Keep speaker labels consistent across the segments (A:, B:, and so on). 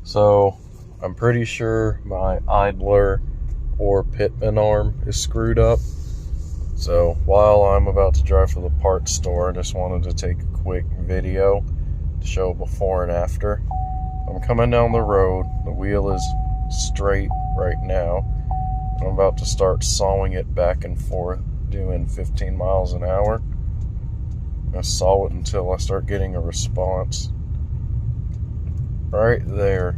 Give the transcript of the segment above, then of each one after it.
A: So I'm pretty sure my idler or Pitman arm is screwed up. So while I'm about to drive to the parts store, I just wanted to take a quick video to show before and after. I'm coming down the road, the wheel is straight right now. I'm about to start sawing it back and forth, doing 15 miles an hour. I saw it until I start getting a response. Right there.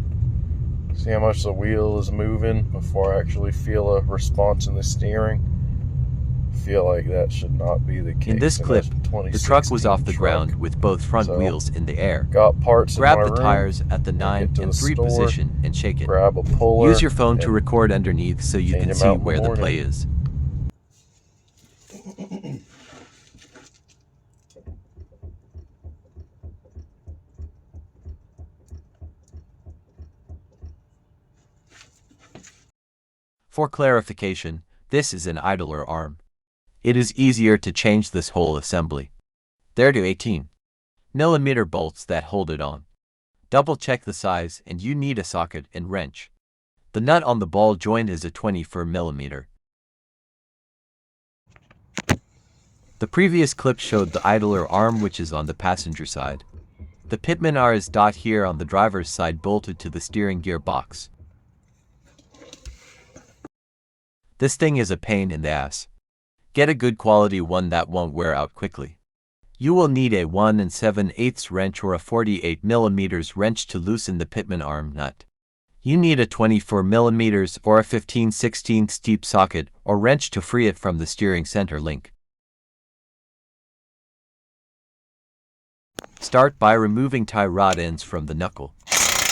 A: See how much the wheel is moving before I actually feel a response in the steering? I feel like that should not be the case.
B: In this clip, the truck was off the ground with both front wheels in the air.
A: Got parts
B: Grab
A: in my
B: the
A: room,
B: tires at the 9 and 3 position and shake it.
A: Grab a puller.
B: Use your phone to record underneath so you can see where the play is. For clarification, this is an idler arm. It is easier to change this whole assembly. There are 18mm bolts that hold it on. Double check the size and you need a socket and wrench. The nut on the ball joint is a 24mm. The previous clip showed the idler arm, which is on the passenger side. The Pitman R is here on the driver's side, bolted to the steering gearbox. This thing is a pain in the ass. Get a good quality one that won't wear out quickly. You will need a 1 7/8 wrench or a 48mm wrench to loosen the Pitman arm nut. You need a 24mm or a 15/16 steep socket or wrench to free it from the steering center link. Start by removing tie rod ends from the knuckle.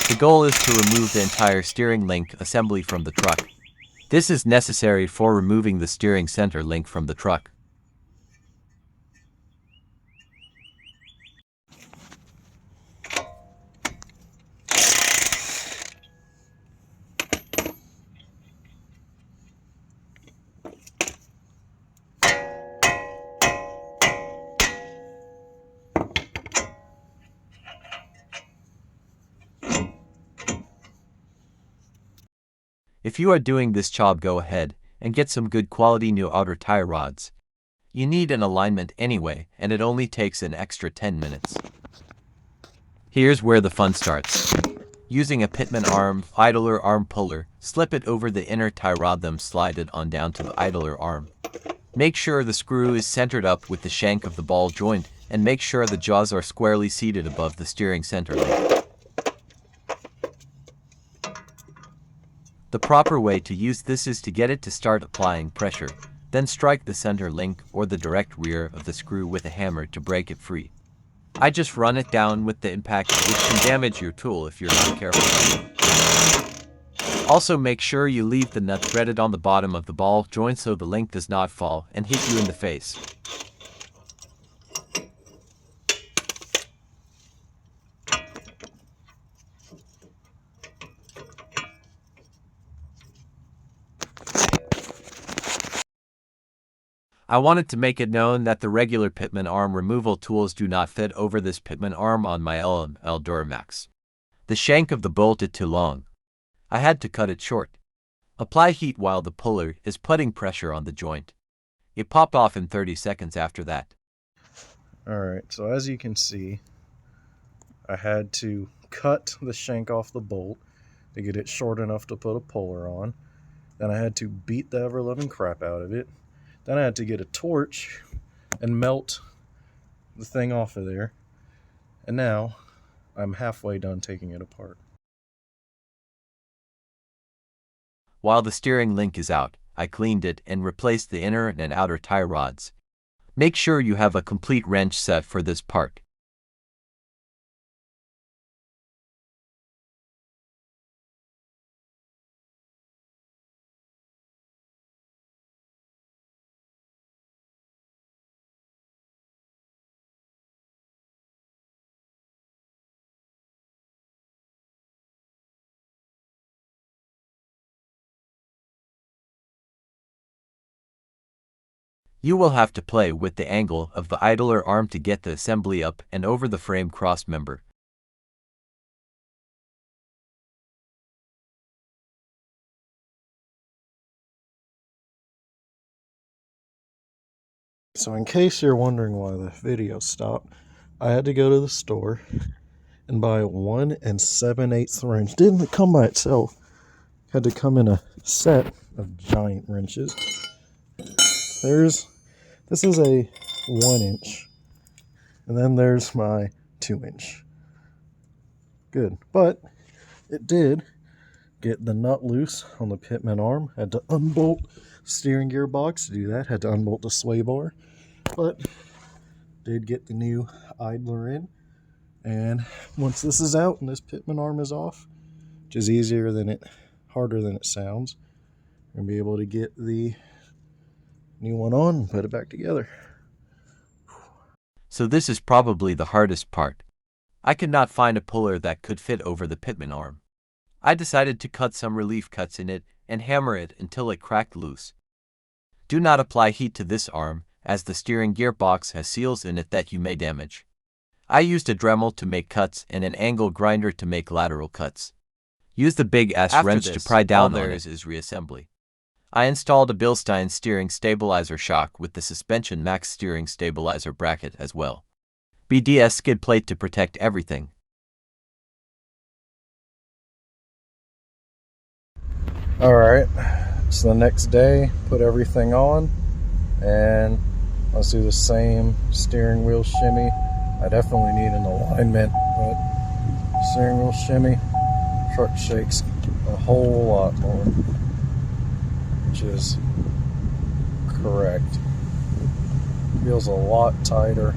B: The goal is to remove the entire steering link assembly from the truck. This is necessary for removing the steering center link from the truck. If you are doing this job, go ahead and get some good quality new outer tie rods. You need an alignment anyway, and it only takes an extra 10 minutes. Here's where the fun starts. Using a Pitman arm, idler arm puller, slip it over the inner tie rod, then slide it on down to the idler arm. Make sure the screw is centered up with the shank of the ball joint, and make sure the jaws are squarely seated above the steering center link. The proper way to use this is to get it to start applying pressure, then strike the center link or the direct rear of the screw with a hammer to break it free. I just run it down with the impact, which can damage your tool if you're not careful. Also, make sure you leave the nut threaded on the bottom of the ball joint so the link does not fall and hit you in the face. I wanted to make it known that the regular Pitman arm removal tools do not fit over this Pitman arm on my LML Duramax. The shank of the bolt is too long. I had to cut it short. Apply heat while the puller is putting pressure on the joint. It popped off in 30 seconds after that.
A: Alright, so as you can see, I had to cut the shank off the bolt to get it short enough to put a puller on. Then I had to beat the ever-loving crap out of it. Then I had to get a torch and melt the thing off of there. And now I'm halfway done taking it apart.
B: While the steering link is out, I cleaned it and replaced the inner and outer tie rods. Make sure you have a complete wrench set for this part. You will have to play with the angle of the idler arm to get the assembly up and over the frame cross member.
A: so in case you're wondering why the video stopped, I had to go to the store and buy a 1 7/8 wrench. Didn't come by itself. Had to come in a set of giant wrenches. This is a 1-inch. And then there's my 2-inch. Good. But it did get the nut loose on the Pitman arm. Had to unbolt steering gear box to do that. Had to unbolt the sway bar. But did get the new idler in. And once this is out and this Pitman arm is off, which is harder than it sounds, we're going to be able to get the new one on and put it back together.
B: So this is probably the hardest part. I could not find a puller that could fit over the Pitman arm. I decided to cut some relief cuts in it and hammer it until it cracked loose. Do not apply heat to this arm, as the steering gear box has seals in it that you may damage. I used a Dremel to make cuts and an angle grinder to make lateral cuts. Use the big S wrench to pry down on it is reassembly. I installed a Bilstein steering stabilizer shock with the Suspension Max steering stabilizer bracket as well. BDS skid plate to protect everything.
A: Alright, so the next day, put everything on, and let's do the same steering wheel shimmy. I definitely need an alignment, but steering wheel shimmy, truck shakes a whole lot more, which is correct. Feels a lot tighter.